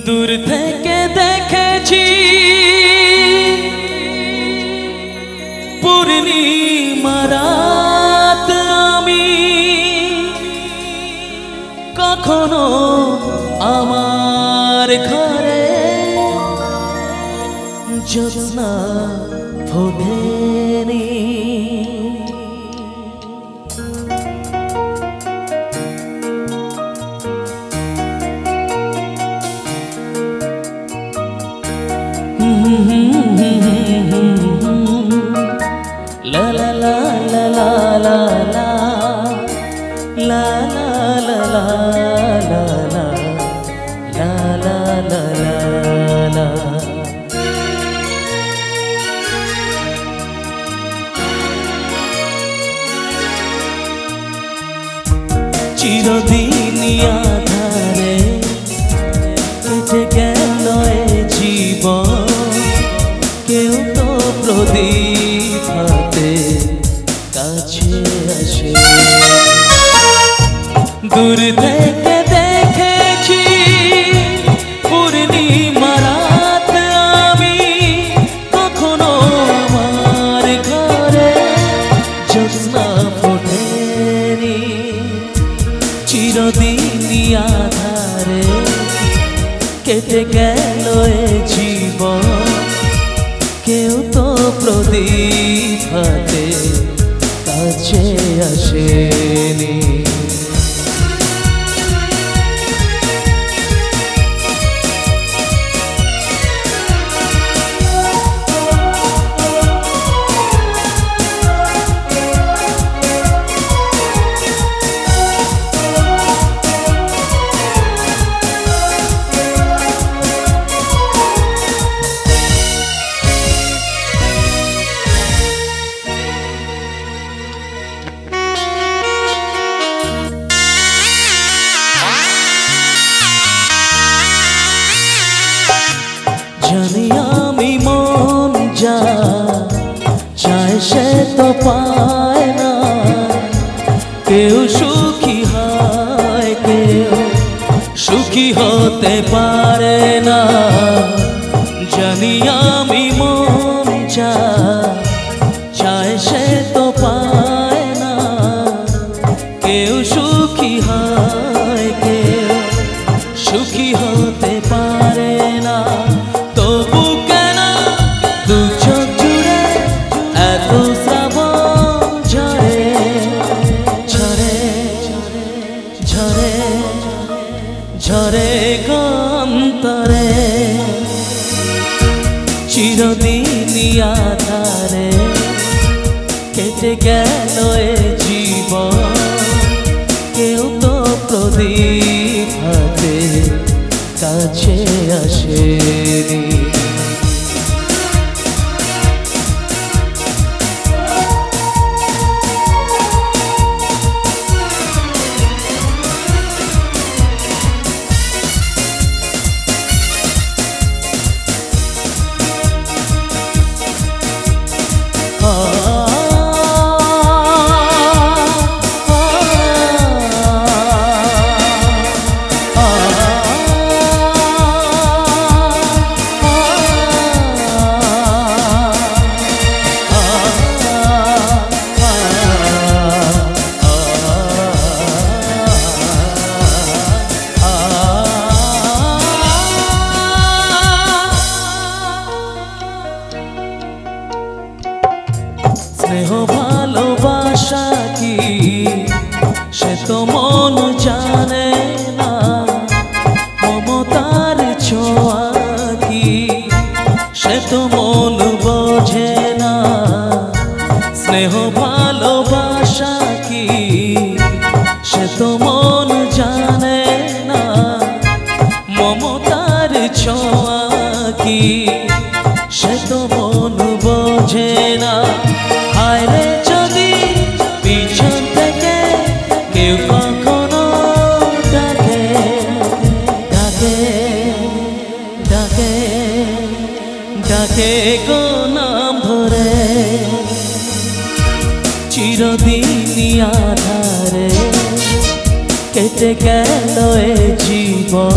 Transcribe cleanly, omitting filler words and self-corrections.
দূর থেকে দেখেছি পূর্ণিমা রাত আমি, কখনো আমার ঘরে জ্যোৎস্না ফোটেনি। La la la la la la la la la la la la la la la la la. চিরদিনই আধারে কেটে গেল এ জীবন, কেউ তো প্রদীপ হাতে কাছে আসে। দূর থেকে দেখেছি পূর্ণিমা রাত আমি, কখনো আমার ঘরে জ্যোৎস্না ফোটেনি। চিরদিনই আধারে কেটে গেল এ জীবন, কেউ তো প্রদীপ হাতে কাছে আসেনি। জানি আমি মন যা চায় সে তো পায় না, কেউ সুখী হয় কেউ সুখী হতে পারে না। জানি আমি মন যা চায় সে তো পায় না, কেউ সুখী হয় কেউ সুখী হতে পারে না। তবু কেন দু চোখ জুড়ে এত শ্রাবণ ঝরে ঝরে ঝরে ঝরে গন্তরে। চিরদিনই আধারে কেটে গেল এ জীবন, কেউ তো প্রদীপ হাতে কাছে আসেনি। স্নেহ ভালোবাসা কি সে তো মন জানে না, মমতার ছোঁয়া কি সে তো মন বোঝে না। স্নেহ ভালোবাসা কি সে তো মন জানে না, মমতার ছোঁয়া কি সে তো মন বোঝে না। হায় রে যদি পিছন থেকে কেউ কখনো ডাকে ডাকে ডাকে ডাকে গো নাম ধরে। চিরদিনই আধারে কেটে গেল এ জীবন,